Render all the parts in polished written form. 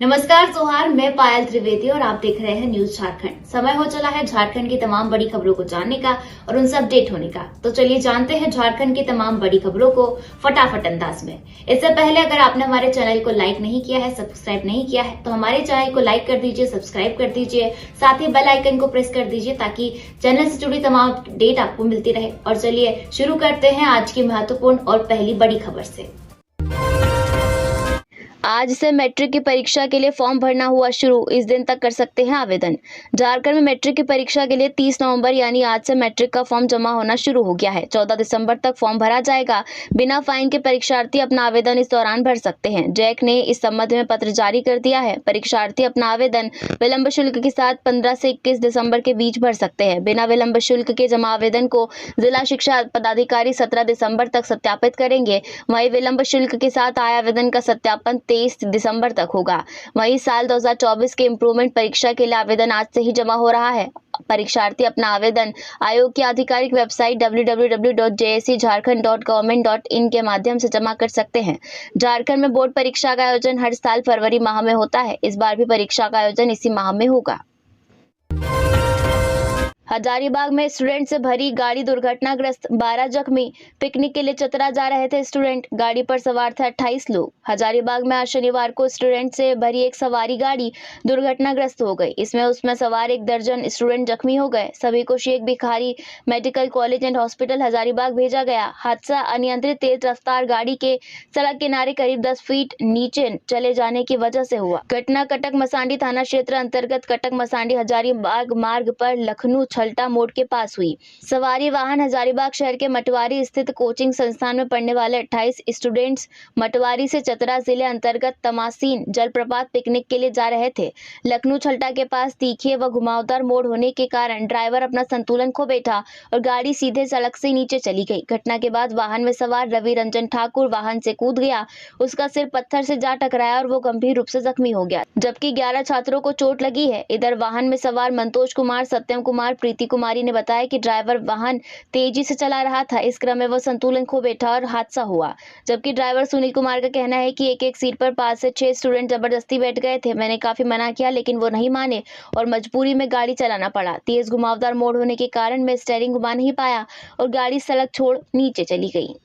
नमस्कार जोहार, मैं पायल त्रिवेदी और आप देख रहे हैं न्यूज झारखंड। समय हो चला है झारखंड की तमाम बड़ी खबरों को जानने का और उनसे अपडेट होने का। तो चलिए जानते हैं झारखंड की तमाम बड़ी खबरों को फटाफट अंदाज में। इससे पहले अगर आपने हमारे चैनल को लाइक नहीं किया है, सब्सक्राइब नहीं किया है, तो हमारे चैनल को लाइक कर दीजिए, सब्सक्राइब कर दीजिए, साथ ही बेल आइकन को प्रेस कर दीजिए ताकि चैनल से जुड़ी तमाम अपडेट आपको मिलती रहे। और चलिए शुरू करते हैं आज की महत्वपूर्ण और पहली बड़ी खबर से। आज से मैट्रिक की परीक्षा के लिए फॉर्म भरना हुआ शुरू। इस दिन तक कर सकते हैं आवेदन। झारखंड में मैट्रिक की परीक्षा के लिए 30 नवंबर यानी आज से मैट्रिक का फॉर्म जमा होना शुरू हो गया है। 14 दिसंबर तक फॉर्म भरा जाएगा। बिना फाइन के परीक्षार्थी अपना आवेदन इस दौरान भर सकते हैं। जैक ने इस संबंध में पत्र जारी कर दिया है। परीक्षार्थी अपना आवेदन विलंब शुल्क के साथ 15 से 21 दिसंबर के बीच भर सकते हैं। बिना विलंब शुल्क के जमा आवेदन को जिला शिक्षा पदाधिकारी 17 दिसंबर तक सत्यापित करेंगे। वहीं विलंब शुल्क के साथ आए आवेदन का सत्यापन 23 दिसंबर तक होगा। वहीं साल 2024 के इम्प्रूवमेंट परीक्षा के लिए आवेदन आज से ही जमा हो रहा है। परीक्षार्थी अपना आवेदन आयोग की आधिकारिक वेबसाइट www.jscjharkhand.government.in के माध्यम से जमा कर सकते हैं। झारखंड में बोर्ड परीक्षा का आयोजन हर साल फरवरी माह में होता है। इस बार भी परीक्षा का आयोजन इसी माह में होगा। हजारीबाग में स्टूडेंट से भरी गाड़ी दुर्घटनाग्रस्त, 12 जख्मी। पिकनिक के लिए चतरा जा रहे थे स्टूडेंट। गाड़ी पर सवार थे 28 लोग। हजारीबाग में आज शनिवार को स्टूडेंट से भरी एक सवारी गाड़ी दुर्घटनाग्रस्त हो गई। उसमें सवार 1 दर्जन स्टूडेंट जख्मी हो गए। सभी को Sheikh Bhikhari medical college and hospital Hazaribagh भेजा गया। हादसा अनियंत्रित तेज रफ्तार गाड़ी के सड़क किनारे करीब 10 फीट नीचे चले जाने की वजह से हुआ। घटना कटक मसांडी थाना क्षेत्र अंतर्गत कटक मसांडी हजारीबाग मार्ग पर लखनऊ छलटा मोड़ के पास हुई। सवारी वाहन हजारीबाग शहर के मटवारी स्थित कोचिंग संस्थान में पढ़ने वाले 28 स्टूडेंट्स मटवारी से चतरा जिले अंतर्गत तमासीन जलप्रपात पिकनिक के लिए जा रहे थे। लखनऊ छलटा के पास तीखे व घुमावदार मोड़ होने के कारण ड्राइवर अपना संतुलन खो बैठा और गाड़ी सीधे सड़क से नीचे चली गई। घटना के बाद वाहन में सवार रवि रंजन ठाकुर वाहन से कूद गया। उसका सिर पत्थर से जा टकराया और वो गंभीर रूप से जख्मी हो गया, जबकि 11 छात्रों को चोट लगी है। इधर वाहन में सवार मंतोष कुमार, सत्यम कुमार, प्रीति कुमारी ने बताया कि ड्राइवर वाहन तेजी से चला रहा था। इस क्रम में वह संतुलन खो बैठा और हादसा हुआ। जबकि ड्राइवर सुनील कुमार का कहना है कि एक सीट पर 5 से 6 स्टूडेंट जबरदस्ती बैठ गए थे। मैंने काफी मना किया लेकिन वो नहीं माने और मजबूरी में गाड़ी चलाना पड़ा। तेज घुमावदार मोड़ होने के कारण मैं स्टीयरिंग घुमा नहीं पाया और गाड़ी सड़क छोड़ नीचे चली गई।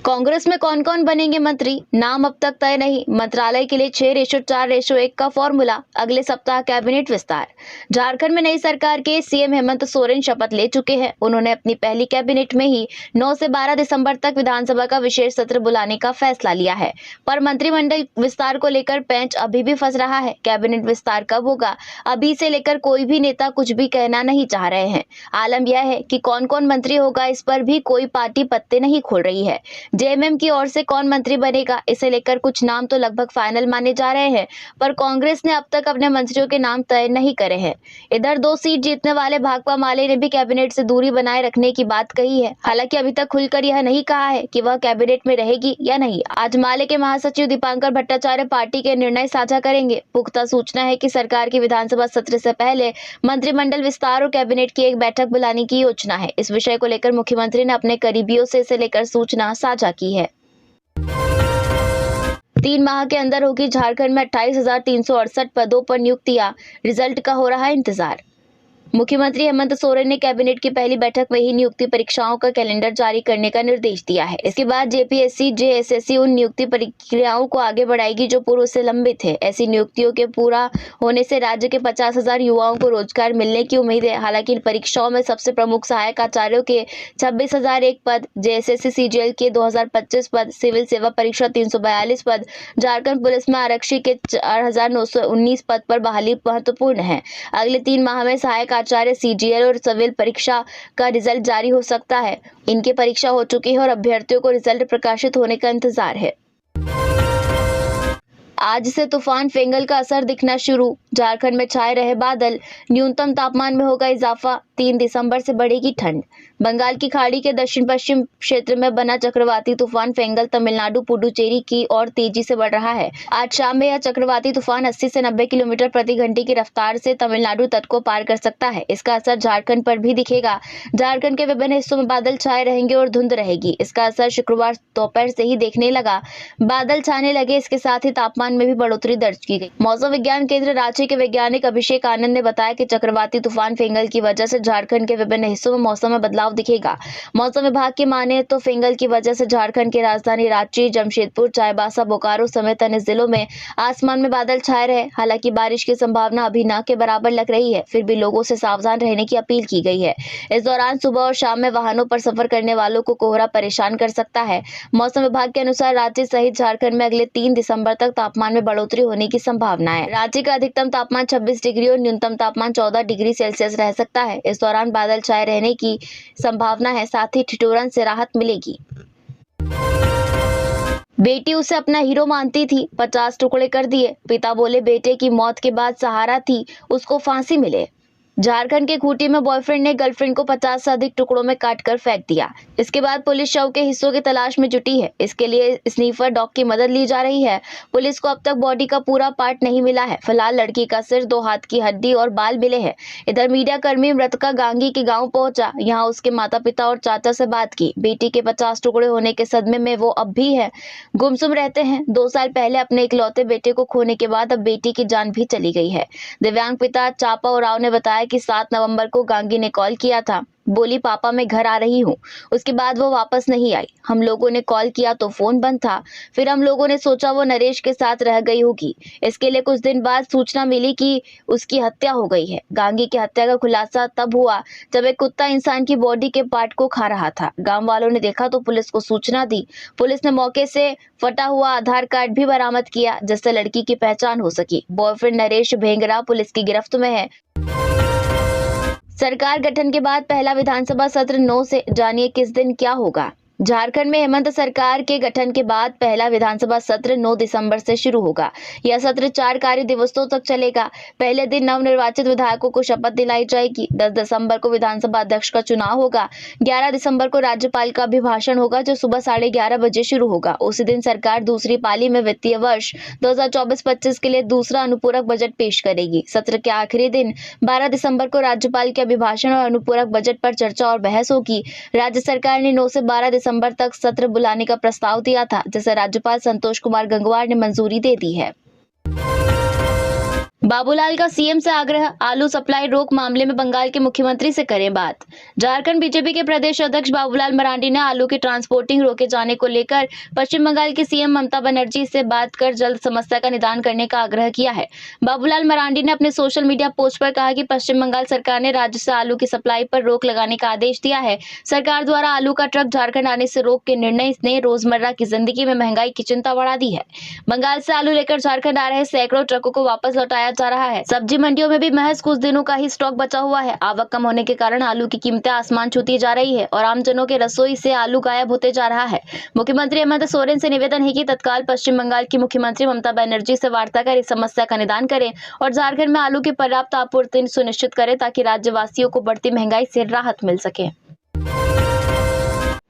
कांग्रेस में कौन कौन बनेंगे मंत्री, नाम अब तक तय नहीं। मंत्रालय के लिए 6:4:1 का फॉर्मूला। अगले सप्ताह कैबिनेट विस्तार। झारखंड में नई सरकार के सीएम हेमंत सोरेन शपथ ले चुके हैं। उन्होंने अपनी पहली कैबिनेट में ही 9 से 12 दिसंबर तक विधानसभा का विशेष सत्र बुलाने का फैसला लिया है, पर मंत्रिमंडल विस्तार को लेकर पेंच अभी भी फंस रहा है। कैबिनेट विस्तार कब होगा, अभी से लेकर कोई भी नेता कुछ भी कहना नहीं चाह रहे हैं। आलम यह है कि कौन कौन मंत्री होगा, इस पर भी कोई पार्टी पत्ते नहीं खोल रही है। जेएमएम की ओर से कौन मंत्री बनेगा, इसे लेकर कुछ नाम तो लगभग फाइनल माने जा रहे हैं, पर कांग्रेस ने अब तक अपने मंत्रियों के नाम तय नहीं करे हैं। इधर 2 सीट जीतने वाले भाकपा माले ने भी कैबिनेट से दूरी बनाए रखने की बात कही है। हालांकि अभी तक खुलकर यह नहीं कहा है कि वह कैबिनेट में रहेगी या नहीं। आज माले के महासचिव दीपांकर भट्टाचार्य पार्टी के निर्णय साझा करेंगे। पुख्ता सूचना है कि सरकार की विधानसभा सत्र से पहले मंत्रिमंडल विस्तार और कैबिनेट की एक बैठक बुलाने की योजना है। इस विषय को लेकर मुख्यमंत्री ने अपने करीबियों से इसे लेकर सूचना साझा की है। 3 माह के अंदर होगी झारखंड में 28,368 पदों पर नियुक्तियां। रिजल्ट का हो रहा है इंतजार। मुख्यमंत्री हेमंत सोरेन ने कैबिनेट की पहली बैठक में ही नियुक्ति परीक्षाओं का कैलेंडर जारी करने का निर्देश दिया है। इसके बाद जेपीएससी, जेएसएससी उन नियुक्ति प्रक्रियाओं को आगे बढ़ाएगी जो पूर्व से लंबित है। ऐसी नियुक्तियों के पूरा होने से राज्य के 50,000 युवाओं को रोजगार मिलने की उम्मीद है। हालांकि इन परीक्षाओं में सबसे प्रमुख सहायक आचार्यों के 26,001 पद, जेएसएससी सीजीएल के 2025 पद, सिविल सेवा परीक्षा 342 पद, झारखंड पुलिस में आरक्षी के 4,919 पद पर बहाली महत्वपूर्ण है। अगले 3 माह में सहायक आचार्य, सीजीएल और सिविल परीक्षा का रिजल्ट जारी हो सकता है। इनकी परीक्षा हो चुकी है और अभ्यर्थियों को रिजल्ट प्रकाशित होने का इंतजार है। आज से तूफान फेंगल का असर दिखना शुरू। झारखंड में छाए रहे बादल, न्यूनतम तापमान में होगा इजाफा। 3 दिसंबर से बढ़ेगी ठंड। बंगाल की खाड़ी के दक्षिण पश्चिम क्षेत्र में बना चक्रवाती तूफान फेंगल तमिलनाडु पुडुचेरी की ओर तेजी से बढ़ रहा है। आज शाम में यह चक्रवाती तूफान 80 से 90 किलोमीटर प्रति घंटे की रफ्तार से तमिलनाडु तट को पार कर सकता है। इसका असर झारखंड पर भी दिखेगा। झारखंड के विभिन्न हिस्सों में बादल छाए रहेंगे और धुंध रहेगी। इसका असर शुक्रवार दोपहर से ही देखने लगा। बादल छाने लगे। इसके साथ ही तापमान में भी बढ़ोतरी दर्ज की गई। मौसम विज्ञान केंद्र रांची के वैज्ञानिक अभिषेक आनंद ने बताया कि चक्रवाती तूफान फेंगल की वजह से झारखंड के विभिन्न हिस्सों में मौसम में बदलाव दिखेगा। मौसम विभाग की माने तो फेंगल की वजह से झारखंड की राजधानी रांची, जमशेदपुर, चाईबासा, बोकारो समेत अन्य जिलों में आसमान में बादल छाए रहे। हालांकि बारिश की संभावना अभी न के बराबर लग रही है, फिर भी लोगों से सावधान रहने की अपील की गई है। इस दौरान सुबह और शाम में वाहनों पर सफर करने वालों को कोहरा परेशान कर सकता है। मौसम विभाग के अनुसार रांची सहित झारखंड में अगले 3 दिसंबर तक तापमान में बढ़ोतरी होने की संभावना है। रांची का अधिकतम तापमान 26 डिग्री और न्यूनतम तापमान 14 डिग्री सेल्सियस रह सकता है। इस दौरान बादल छाए रहने की संभावना है, साथ ही ठिठुरन से राहत मिलेगी। बेटी उसे अपना हीरो मानती थी, 50 टुकड़े कर दिए। पिता बोले बेटे की मौत के बाद सहारा थी, उसको फांसी मिले। झारखंड के खूंटी में बॉयफ्रेंड ने गर्लफ्रेंड को 50 से अधिक टुकड़ों में काटकर फेंक दिया। इसके बाद पुलिस शव के हिस्सों की तलाश में जुटी है। इसके लिए स्नीफर डॉग की मदद ली जा रही है। पुलिस को अब तक बॉडी का पूरा पार्ट नहीं मिला है। फिलहाल लड़की का सिर, 2 हाथ की हड्डी और बाल मिले हैं। इधर मीडिया कर्मी मृतका गांगी के गांव पहुंचा। यहां उसके माता पिता और चाचा से बात की। बेटी के 50 टुकड़े होने के सदमे में वो अब भी है। गुमसुम रहते हैं। 2 साल पहले अपने इकलौते बेटे को खोने के बाद अब बेटी की जान भी चली गई है। दिव्यांग पिता चापा उराव ने बताया कि 7 नवंबर को गांगी ने कॉल किया था। बोली पापा मैं घर आ रही हूँ। उसके बाद वो वापस नहीं आई। हम लोगों ने कॉल किया तो फोन बंद था। फिर हम लोगों ने सोचा वो नरेश के साथ रह गई होगी। इसके लिए कुछ दिन बाद सूचना मिली कि उसकी हत्या हो गई है। गांगी की हत्या का खुलासा तब हुआ जब एक कुत्ता इंसान की बॉडी के पार्ट को खा रहा था। गांव वालों ने देखा तो पुलिस को सूचना दी। पुलिस ने मौके से फटा हुआ आधार कार्ड भी बरामद किया, जिससे लड़की की पहचान हो सकी। बॉयफ्रेंड नरेश भेंगरा पुलिस की गिरफ्त में है। सरकार गठन के बाद पहला विधानसभा सत्र 9 से, जानिए किस दिन क्या होगा। झारखंड में हेमंत सरकार के गठन के बाद पहला विधानसभा सत्र 9 दिसंबर से शुरू होगा। यह सत्र 4 कार्य दिवसों तक चलेगा। पहले दिन नवनिर्वाचित विधायकों को शपथ दिलाई जाएगी। 10 दिसंबर को विधानसभा अध्यक्ष का चुनाव होगा। 11 दिसंबर को राज्यपाल का अभिभाषण होगा, जो सुबह 11:30 बजे शुरू होगा। उसी दिन सरकार दूसरी पाली में वित्तीय वर्ष 2024-25 के लिए दूसरा अनुपूरक बजट पेश करेगी। सत्र के आखिरी दिन 12 दिसंबर को राज्यपाल के अभिभाषण और अनुपूरक बजट पर चर्चा और बहस होगी। राज्य सरकार ने 9 से 12 दिसंबर तक सत्र बुलाने का प्रस्ताव दिया था, जिसे राज्यपाल संतोष कुमार गंगवार ने मंजूरी दे दी है। बाबूलाल का सीएम से आग्रह, आलू सप्लाई रोक मामले में बंगाल के मुख्यमंत्री से करें बात। झारखंड बीजेपी के प्रदेश अध्यक्ष बाबूलाल मरांडी ने आलू की ट्रांसपोर्टिंग रोके जाने को लेकर पश्चिम बंगाल की सीएम ममता बनर्जी से बात कर जल्द समस्या का निदान करने का आग्रह किया है। बाबूलाल मरांडी ने अपने सोशल मीडिया पोस्ट पर कहा कि पश्चिम बंगाल सरकार ने राज्य से आलू की सप्लाई पर रोक लगाने का आदेश दिया है। सरकार द्वारा आलू का ट्रक झारखंड आने से रोक के निर्णय ने रोजमर्रा की जिंदगी में महंगाई की चिंता बढ़ा दी है। बंगाल से आलू लेकर झारखंड आ रहे सैकड़ों ट्रकों को वापस लौटाया जा रहा है। सब्जी मंडियों में भी महज कुछ दिनों का ही स्टॉक बचा हुआ है। आवक कम होने के कारण आलू की कीमतें आसमान छूती जा रही है और आमजनों के रसोई से आलू गायब होते जा रहा है। मुख्यमंत्री हेमंत सोरेन से निवेदन है कि तत्काल पश्चिम बंगाल की मुख्यमंत्री ममता बनर्जी से वार्ता कर इस समस्या का निदान करें और झारखंड में आलू की पर्याप्त आपूर्ति सुनिश्चित करें, ताकि राज्यवासियों को बढ़ती महंगाई से राहत मिल सके।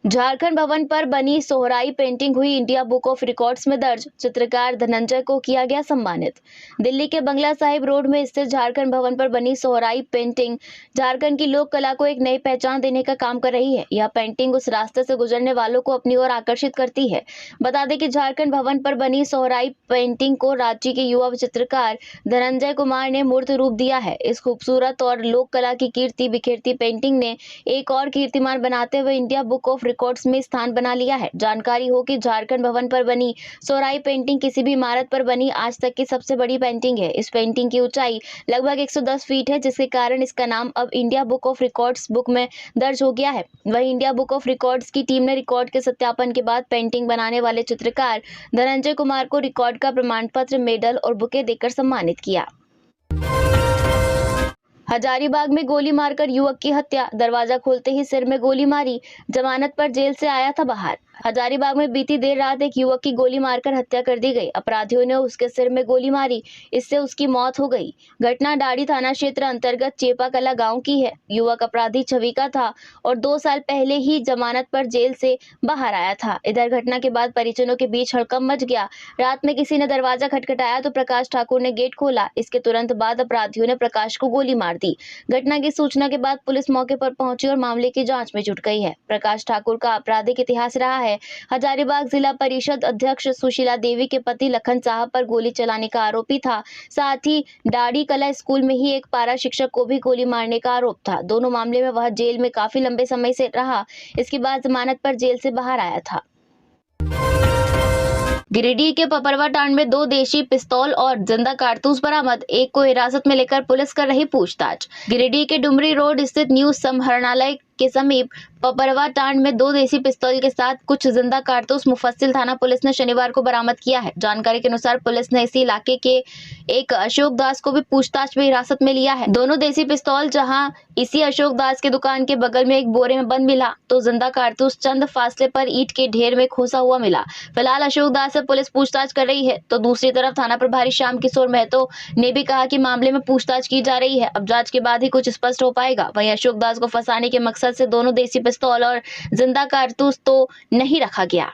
झारखंड भवन पर बनी सोहराई पेंटिंग हुई इंडिया बुक ऑफ रिकॉर्ड्स में दर्ज। चित्रकार धनंजय को किया गया सम्मानित। दिल्ली के बंगला साहिब रोड में स्थित झारखंड भवन पर बनी सोहराई पेंटिंग झारखंड की लोक कला को एक नई पहचान देने का काम कर रही है। यह पेंटिंग उस रास्ते से गुजरने वालों को अपनी ओर आकर्षित करती है। बता दें कि झारखंड भवन पर बनी सोहराई पेंटिंग को रांची के युवा चित्रकार धनंजय कुमार ने मूर्त रूप दिया है। इस खूबसूरत और लोक कला की कीर्ति बिखेरती पेंटिंग ने एक और कीर्तिमान बनाते हुए इंडिया बुक ऑफ रिकॉर्ड्स में स्थान बना लिया है। जानकारी हो कि झारखंड भवन पर बनी सोहराई पेंटिंग किसी भी इमारत पर बनी आज तक की सबसे बड़ी पेंटिंग है। इस पेंटिंग की ऊंचाई लगभग 110 फीट है, जिसके कारण इसका नाम अब India book of records book में दर्ज हो गया है। वहीं इंडिया बुक ऑफ रिकॉर्ड्स की टीम ने रिकॉर्ड के सत्यापन के बाद पेंटिंग बनाने वाले चित्रकार धनंजय कुमार को रिकॉर्ड का प्रमाण पत्र, मेडल और बुके देकर सम्मानित किया। हजारीबाग में गोली मारकर युवक की हत्या, दरवाजा खोलते ही सिर में गोली मारी, जमानत पर जेल से आया था बाहर। हजारीबाग में बीती देर रात एक युवक की गोली मारकर हत्या कर दी गई। अपराधियों ने उसके सिर में गोली मारी, इससे उसकी मौत हो गई। घटना डाड़ी थाना क्षेत्र अंतर्गत चेपाकला गांव की है। युवक अपराधी छवि का था और 2 साल पहले ही जमानत पर जेल से बाहर आया था। इधर घटना के बाद परिजनों के बीच हड़कंप मच गया। रात में किसी ने दरवाजा खटखटाया तो प्रकाश ठाकुर ने गेट खोला। इसके तुरंत बाद अपराधियों ने प्रकाश को गोली मार दी। घटना की सूचना के बाद पुलिस मौके पर पहुंची और मामले की जांच में जुट गई है। प्रकाश ठाकुर का आपराधिक इतिहास रहा है। हजारीबाग जिला परिषद अध्यक्ष सुशीला देवी के पति लखन साहब पर गोली चलाने का आरोपी था। साथ ही डाड़ी कला स्कूल में ही एक पारा शिक्षक को भी गोली मारने का आरोप था। दोनों मामले में वह जेल में काफी लंबे समय से रहा। इसके बाद जमानत पर जेल से बाहर आया था। गिरिडीह के पपरवा टांड में 2 देशी पिस्तौल और जिंदा कारतूस बरामद। एक को हिरासत में लेकर पुलिस कर रही पूछताछ। गिरिडीह के डुमरी रोड स्थित न्यू समाहरणालय के समीप पपरवा टांड में 2 देसी पिस्तौल के साथ कुछ जिंदा कारतूस मुफस्सिल थाना पुलिस ने शनिवार को बरामद किया है। जानकारी के अनुसार पुलिस ने इसी इलाके के एक अशोक दास को भी पूछताछ में हिरासत में लिया है। दोनों देसी पिस्तौल जहां इसी अशोक दास के दुकान के बगल में एक बोरे में बंद मिला, तो जिंदा कारतूस चंद फासले पर ईंट के ढेर में खोसा हुआ मिला। फिलहाल अशोक दास से पुलिस पूछताछ कर रही है। तो दूसरी तरफ थाना प्रभारी श्याम किशोर महतो ने भी कहा कि मामले में पूछताछ की जा रही है। अब जांच के बाद ही कुछ स्पष्ट हो पाएगा। वहीं अशोक दास को फंसाने के मकसद से दोनों देसी पिस्तौल और जिंदा कारतूस तो नहीं रखा गया।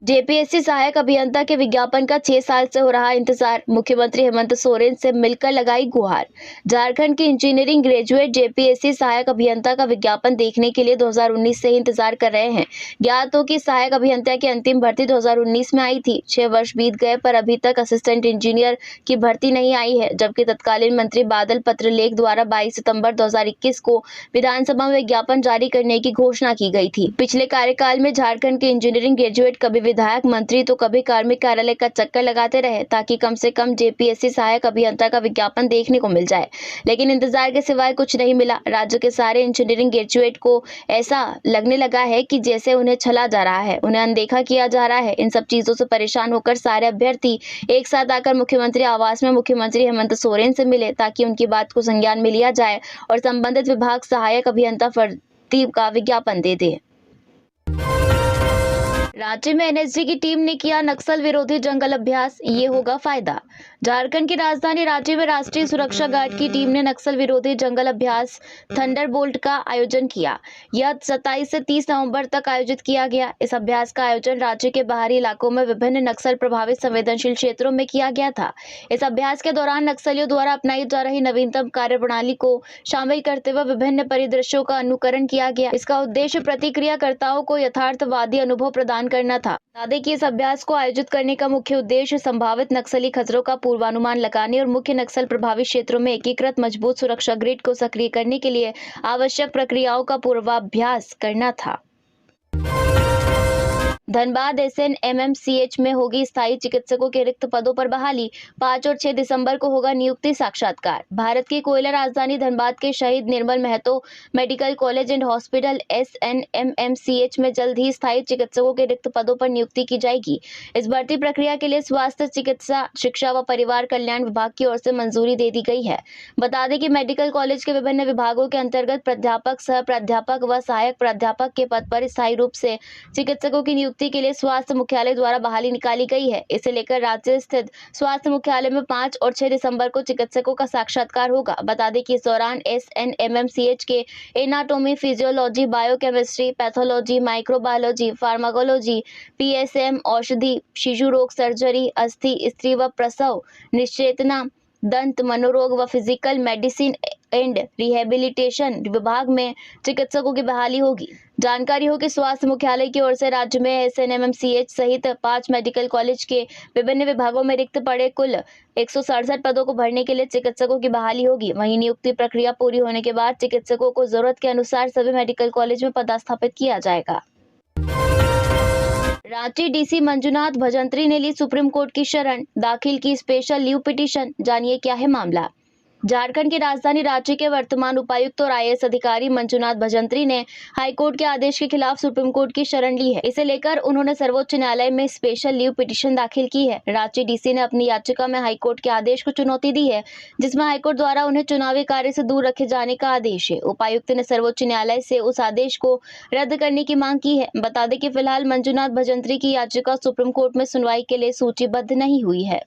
जेपीएससी सहायक अभियंता के विज्ञापन का 6 साल से हो रहा इंतजार। मुख्यमंत्री हेमंत सोरेन से मिलकर लगाई गुहार। झारखंड के इंजीनियरिंग ग्रेजुएट जेपीएससी सहायक अभियंता का विज्ञापन देखने के लिए 2019 से ही इंतजार कर रहे हैं। ज्ञात हो कि सहायक अभियंता की अंतिम भर्ती 2019 में आई थी। 6 वर्ष बीत गए पर अभी तक असिस्टेंट इंजीनियर की भर्ती नहीं आई है, जबकि तत्कालीन मंत्री बादल पत्रलेख द्वारा 22 सितंबर 2021 को विधानसभा में विज्ञापन जारी करने की घोषणा की गई थी। पिछले कार्यकाल में झारखंड के इंजीनियरिंग ग्रेजुएट कभी विधायक, मंत्री तो कभी कार्मिक कार्यालय का चक्कर लगाते रहे ताकि कम से कम जेपीएससी सहायक अभियंता का विज्ञापन देखने को मिल जाए, लेकिन इंतजार के सिवाय कुछ नहीं मिला। राज्य के सारे इंजीनियरिंग ग्रेजुएट को ऐसा लगने लगा है कि जैसे उन्हें छला जा रहा है, उन्हें अनदेखा किया जा रहा है। इन सब चीजों से परेशान होकर सारे अभ्यर्थी एक साथ आकर मुख्यमंत्री आवास में मुख्यमंत्री हेमंत सोरेन से मिले ताकि उनकी बात को संज्ञान में लिया जाए और संबंधित विभाग सहायक अभियंता भर्ती का विज्ञापन दे दे। रांची में एनएसजी की टीम ने किया नक्सल विरोधी जंगल अभ्यास, ये होगा फायदा। झारखंड की राजधानी रांची में राष्ट्रीय सुरक्षा गार्ड की टीम ने नक्सल विरोधी जंगल अभ्यास थंडरबोल्ट का आयोजन किया। यह 27 से 30 नवंबर तक आयोजित किया गया। इस अभ्यास का आयोजन राज्य के बाहरी इलाकों में विभिन्न नक्सल प्रभावित संवेदनशील क्षेत्रों में किया गया था। इस अभ्यास के दौरान नक्सलियों द्वारा अपनाई जा रही नवीनतम कार्यप्रणाली को शामिल करते हुए विभिन्न परिदृश्यों का अनुकरण किया गया। इसका उद्देश्य प्रतिक्रियाकर्ताओं को यथार्थवादी अनुभव प्रदान करना था। बता दें कि इस अभ्यास को आयोजित करने का मुख्य उद्देश्य संभावित नक्सली खतरों का पूर्वानुमान लगाने और मुख्य नक्सल प्रभावित क्षेत्रों में एकीकृत मजबूत सुरक्षा ग्रिड को सक्रिय करने के लिए आवश्यक प्रक्रियाओं का पूर्वाभ्यास करना था। धनबाद एसएनएमएमसीएच में होगी स्थायी चिकित्सकों के रिक्त पदों पर बहाली। 5 और 6 दिसंबर को होगा नियुक्ति साक्षात्कार। भारत की कोयला राजधानी धनबाद के शहीद Nirmal Mahato medical college and hospital SNMMCH में जल्द ही स्थायी चिकित्सकों के रिक्त पदों पर नियुक्ति की जाएगी। इस भर्ती प्रक्रिया के लिए स्वास्थ्य, चिकित्सा, शिक्षा व परिवार कल्याण विभाग की ओर से मंजूरी दे दी गई है। बता दें कि मेडिकल कॉलेज के विभिन्न विभागों के अंतर्गत प्राध्यापक, सह प्राध्यापक व सहायक प्राध्यापक के पद पर स्थायी रूप से चिकित्सकों की नियुक्ति के लिए स्वास्थ्य मुख्यालय द्वारा बहाली निकाली गई है। इसे लेकर राज्य स्थित स्वास्थ्य मुख्यालय में 5 और 6 दिसंबर को चिकित्सकों का साक्षात्कार होगा। बता दें कि इस दौरान एसएनएमएमसीएच के anatomy, physiology, biochemistry, pathology, microbiology, pharmacology, PSM, औषधि, शिशु रोग सर्जरी, अस्थि, स्त्री व प्रसव, निश्चेतना, दंत, मनोरोग व फिजिकल मेडिसिन एंड रिहेबिलिटेशन विभाग में चिकित्सकों की बहाली होगी। जानकारी हो कि स्वास्थ्य मुख्यालय की ओर से राज्य में एसएनएमएमसीएच सहित 5 मेडिकल कॉलेज के विभिन्न विभागों में रिक्त पड़े कुल 167 पदों को भरने के लिए चिकित्सकों की बहाली होगी। वहीं नियुक्ति प्रक्रिया पूरी होने के बाद चिकित्सकों को जरूरत के अनुसार सभी मेडिकल कॉलेज में पदस्थापित किया जाएगा। रांची डीसी मंजुनाथ भजंत्री ने ली सुप्रीम कोर्ट की शरण, दाखिल की स्पेशल लीव पिटीशन। जानिए क्या है मामला। झारखंड की राजधानी रांची के वर्तमान उपायुक्त और आईएएस अधिकारी मंजुनाथ भजंत्री ने हाईकोर्ट के आदेश के खिलाफ सुप्रीम कोर्ट की शरण ली है। इसे लेकर उन्होंने सर्वोच्च न्यायालय में स्पेशल लीव पिटीशन दाखिल की है। रांची डीसी ने अपनी याचिका में हाईकोर्ट के आदेश को चुनौती दी है, जिसमें हाईकोर्ट द्वारा उन्हें चुनावी कार्य से दूर रखे जाने का आदेश है। उपायुक्त ने सर्वोच्च न्यायालय से उस आदेश को रद्द करने की मांग की है। बता दें कि फिलहाल मंजुनाथ भजंत्री की याचिका सुप्रीम कोर्ट में सुनवाई के लिए सूचीबद्ध नहीं हुई है।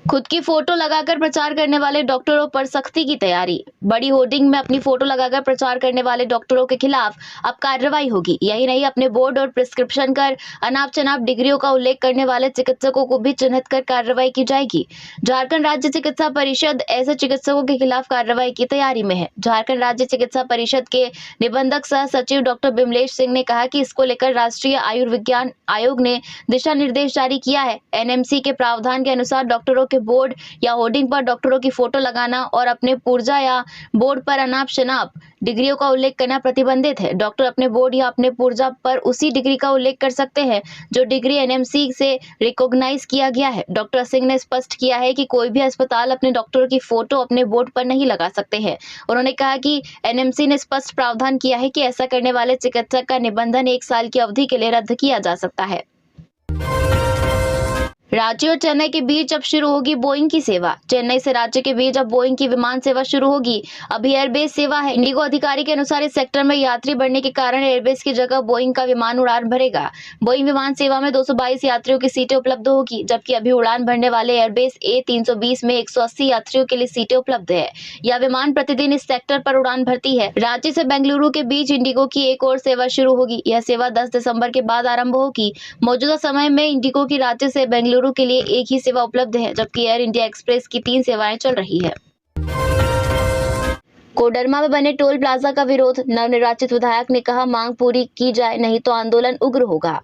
खुद की फोटो लगाकर प्रचार करने वाले डॉक्टरों पर सख्ती की तैयारी। बड़ी होर्डिंग में अपनी फोटो लगाकर प्रचार करने वाले डॉक्टरों के खिलाफ अब कार्रवाई होगी। यही नहीं, अपने बोर्ड और प्रिस्क्रिप्शन कर अनाप शनाप डिग्रियों का उल्लेख करने वाले चिकित्सकों को भी चिन्हित कर कार्रवाई की जाएगी। झारखंड राज्य चिकित्सा परिषद ऐसे चिकित्सकों के खिलाफ कार्रवाई की तैयारी में है। झारखंड राज्य चिकित्सा परिषद के निबंधक सह सचिव डॉक्टर बिमलेश सिंह ने कहा कि इसको लेकर राष्ट्रीय आयुर्विज्ञान आयोग ने दिशा निर्देश जारी किया है। एनएमसी के प्रावधान के अनुसार डॉक्टरों के बोर्ड या होर्डिंग पर डॉक्टरों की फोटो लगाना और अपने पुर्जा या बोर्ड पर अनाप शनाप डिग्रियों का उल्लेख करना प्रतिबंधित है। डॉक्टर अपने बोर्ड या अपने पुर्जा पर उसी डिग्री का उल्लेख कर सकते हैं जो डिग्री एनएमसी से रिकॉग्नाइज किया गया है। डॉक्टर सिंह ने स्पष्ट किया है कि कोई भी अस्पताल अपने डॉक्टरों की फोटो अपने बोर्ड पर नहीं लगा सकते हैं। उन्होंने कहा कि एनएमसी ने स्पष्ट प्रावधान किया है कि ऐसा करने वाले चिकित्सक का निबंधन 1 साल की अवधि के लिए रद्द किया जा सकता है। रांची और चेन्नई के बीच अब शुरू होगी बोइंग की सेवा। चेन्नई से रांची के बीच अब बोइंग की विमान सेवा शुरू होगी। अभी एयरबेस सेवा है। इंडिगो अधिकारी के अनुसार इस सेक्टर में यात्री बढ़ने के कारण एयरबेस की जगह बोइंग का विमान उड़ान भरेगा। बोइंग विमान सेवा में 222 यात्रियों की सीटें उपलब्ध होगी, जबकि अभी उड़ान भरने वाले एयरबेस A320 में 180 यात्रियों के लिए सीटें उपलब्ध है। यह विमान प्रतिदिन इस सेक्टर पर उड़ान भरती है। रांची से बेंगलुरु के बीच इंडिगो की एक और सेवा शुरू होगी। यह सेवा 10 दिसंबर के बाद आरंभ होगी। मौजूदा समय में इंडिगो की रांची से बेंगलुरु के लिए एक ही सेवा उपलब्ध है, जबकि एयर इंडिया एक्सप्रेस की 3 सेवाएं चल रही है। कोडरमा में बने टोल प्लाजा का विरोध। नवनिर्वाचित विधायक ने कहा, मांग पूरी की जाए नहीं तो आंदोलन उग्र होगा।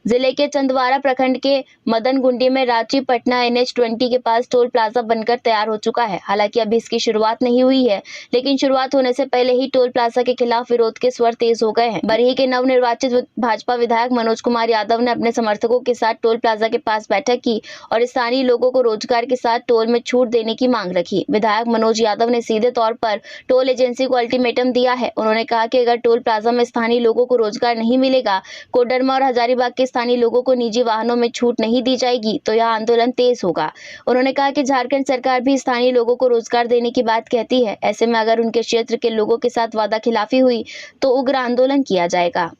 जिले के चंदवारा प्रखंड के मदनगुंडी में रांची पटना NH20 के पास टोल प्लाजा बनकर तैयार हो चुका है। हालांकि अभी इसकी शुरुआत नहीं हुई है, लेकिन शुरुआत होने से पहले ही टोल प्लाजा के खिलाफ विरोध के स्वर तेज हो गए हैं। बरही के नवनिर्वाचित भाजपा विधायक मनोज कुमार यादव ने अपने समर्थकों के साथ टोल प्लाजा के पास बैठक की और स्थानीय लोगों को रोजगार के साथ टोल में छूट देने की मांग रखी। विधायक मनोज यादव ने सीधे तौर पर टोल एजेंसी को अल्टीमेटम दिया है। उन्होंने कहा कि अगर टोल प्लाजा में स्थानीय लोगों को रोजगार नहीं मिलेगा, कोडरमा और हजारीबाग के स्थानीय लोगों को निजी वाहनों में छूट नहीं दी जाएगी, तो यह आंदोलन तेज होगा। उन्होंने कहा कि झारखंड सरकार भी स्थानीय लोगों को रोजगार देने की बात कहती है। ऐसे में अगर उनके क्षेत्र के लोगों के साथ वादा खिलाफी हुई तो उग्र आंदोलन किया जाएगा।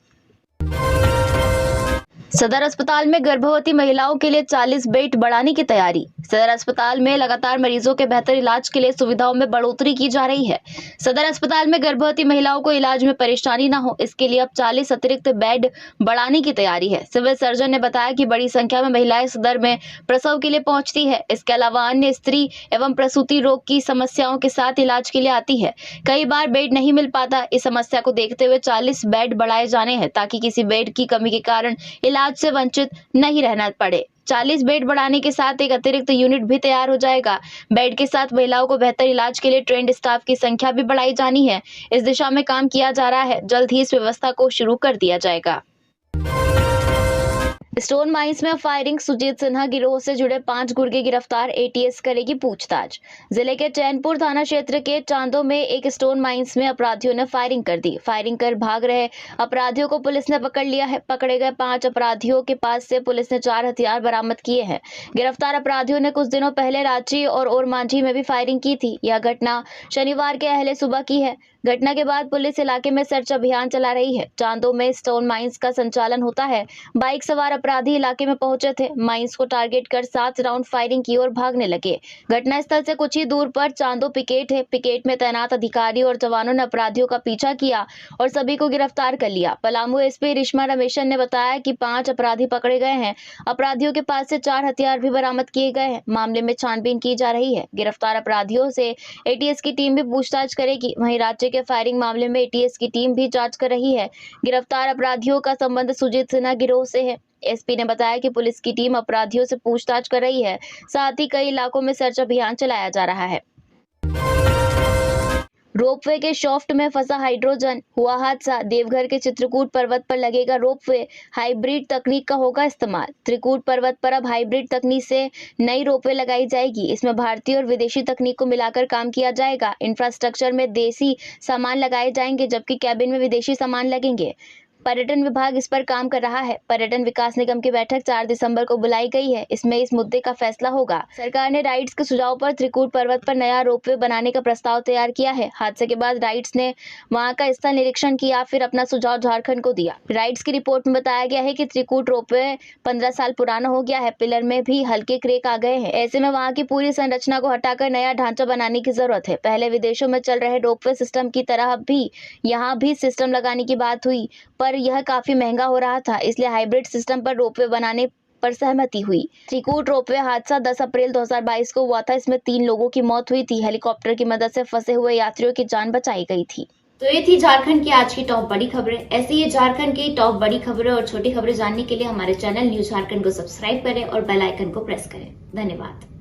सदर अस्पताल में गर्भवती महिलाओं के लिए 40 बेड बढ़ाने की तैयारी। सदर अस्पताल में लगातार मरीजों के बेहतर इलाज के लिए सुविधाओं में बढ़ोतरी की जा रही है। सदर अस्पताल में गर्भवती महिलाओं को इलाज में परेशानी न हो, इसके लिए अब 40 अतिरिक्त बेड बढ़ाने की तैयारी है। सिविल सर्जन ने बताया कि बड़ी संख्या में महिलाएं सदर में प्रसव के लिए पहुंचती है। इसके अलावा अन्य स्त्री एवं प्रसूति रोग की समस्याओं के साथ इलाज के लिए आती है। कई बार बेड नहीं मिल पाता। इस समस्या को देखते हुए 40 बेड बढ़ाए जाने हैं, ताकि किसी बेड की कमी के कारण इलाज से वंचित नहीं रहना पड़े। 40 बेड बढ़ाने के साथ एक अतिरिक्त यूनिट भी तैयार हो जाएगा। बेड के साथ महिलाओं को बेहतर इलाज के लिए ट्रेंड स्टाफ की संख्या भी बढ़ाई जानी है। इस दिशा में काम किया जा रहा है। जल्द ही इस व्यवस्था को शुरू कर दिया जाएगा। स्टोन माइंस में फायरिंग। सुजीत सिन्हा गिरोह से जुड़े 5 गुर्गे गिरफ्तार। एटीएस करेगी पूछताछ। जिले के चैनपुर थाना क्षेत्र के चांदो में एक स्टोन माइंस में अपराधियों ने फायरिंग कर दी। फायरिंग कर भाग रहे अपराधियों को पुलिस ने पकड़ लिया है। पकड़े गए 5 अपराधियों के पास से पुलिस ने 4 हथियार बरामद किए हैं। गिरफ्तार अपराधियों ने कुछ दिनों पहले रांची और ओरमांझी में भी फायरिंग की थी। यह घटना शनिवार के अहले सुबह की है। घटना के बाद पुलिस इलाके में सर्च अभियान चला रही है। चांदो में स्टोन माइंस का संचालन होता है। बाइक सवार अपराधी इलाके में पहुंचे थे। माइंस को टारगेट कर 7 राउंड फायरिंग की और भागने लगे। घटनास्थल से कुछ ही दूर पर चांदो पिकेट है। पिकेट में तैनात अधिकारी और जवानों ने अपराधियों का पीछा किया और सभी को गिरफ्तार कर लिया। पलामू एसपी रिश्मा रमेशन ने बताया कि 5 अपराधी पकड़े गए हैं। अपराधियों के पास से 4 हथियार भी बरामद किए गए हैं। मामले में छानबीन की जा रही है। गिरफ्तार अपराधियों से एटीएस की टीम भी पूछताछ करेगी। वहीं राज्य के फायरिंग मामले में एटीएस की टीम भी जांच कर रही है। गिरफ्तार अपराधियों का संबंध सुजीत सिन्हा गिरोह से है। एसपी ने बताया कि पुलिस की टीम अपराधियों से पूछताछ कर रही है। साथ ही कई इलाकों में सर्च अभियान चलाया जा रहा है। रोपवे के शॉफ्ट में फंसा हाइड्रोजन, हुआ हादसा। देवघर के चित्रकूट पर्वत पर लगेगा रोपवे, हाइब्रिड तकनीक का होगा इस्तेमाल। त्रिकूट पर्वत पर अब हाइब्रिड तकनीक से नई रोपवे लगाई जाएगी। इसमें भारतीय और विदेशी तकनीक को मिलाकर काम किया जाएगा। इंफ्रास्ट्रक्चर में देसी सामान लगाए जाएंगे, जबकि कैबिन में विदेशी सामान लगेंगे। पर्यटन विभाग इस पर काम कर रहा है। पर्यटन विकास निगम की बैठक 4 दिसंबर को बुलाई गई है। इसमें इस मुद्दे का फैसला होगा। सरकार ने राइट्स के सुझाव पर त्रिकूट पर्वत पर नया रोपवे बनाने का प्रस्ताव तैयार किया है। हादसे के बाद राइट्स ने वहां का स्थल निरीक्षण किया, फिर अपना सुझाव झारखंड को दिया। राइट्स की रिपोर्ट में बताया गया है कि त्रिकूट रोपवे 15 साल पुराना हो गया है। पिलर में भी हल्के क्रैक आ गए हैं। ऐसे में वहां की पूरी संरचना को हटाकर नया ढांचा बनाने की जरूरत है। पहले विदेशों में चल रहे रोपवे सिस्टम की तरह भी यहाँ भी सिस्टम लगाने की बात हुई, पर यह काफी महंगा हो रहा था, इसलिए हाइब्रिड सिस्टम पर रोपवे बनाने पर सहमति हुई। त्रिकूट रोपवे हादसा 10 अप्रैल 2022 को हुआ था। इसमें 3 लोगों की मौत हुई थी। हेलीकॉप्टर की मदद से फंसे हुए यात्रियों की जान बचाई गई थी। तो ये थी झारखंड की आज की टॉप बड़ी खबरें। ऐसे ही झारखंड की टॉप बड़ी खबरें और छोटी खबरें जानने के लिए हमारे चैनल न्यूज झारखंड को सब्सक्राइब करें और बेल आइकन को प्रेस करें। धन्यवाद।